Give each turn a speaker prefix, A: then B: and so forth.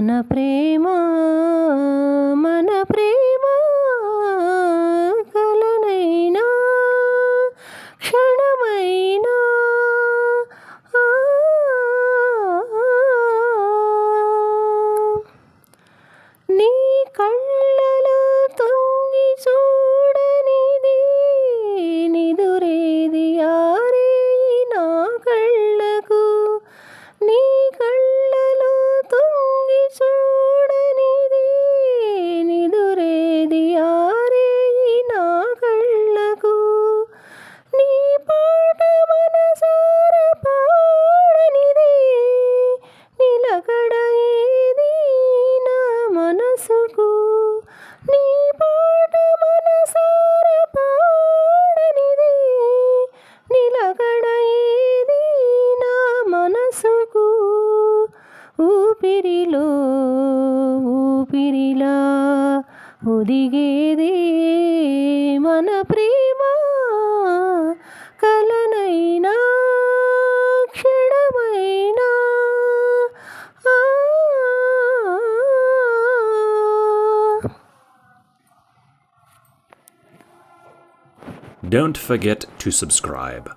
A: మన ప్రేమ మన ప్రేమ కలనైనా క్షణమైనా నీ కళ్ళలో తొంగి చూడనిది నిదురేది ఆరే నా కళ్ళకు నీ కళ్ళలో తొంగి చూడనిది నిదురేది ఆరే నా కళ్ళకు నీ పాట మనసార పాడనిది నిలకడ ఏది నా మనసుకు నీ పాట మనసార పాడనిది నిలకడ ఏది నా మనసుకు ఊపిరిలో ఊపిరిలా ఒదిగేదే మన ప్రేమ కలనైనా క్షణమైనా
B: Don't forget to subscribe.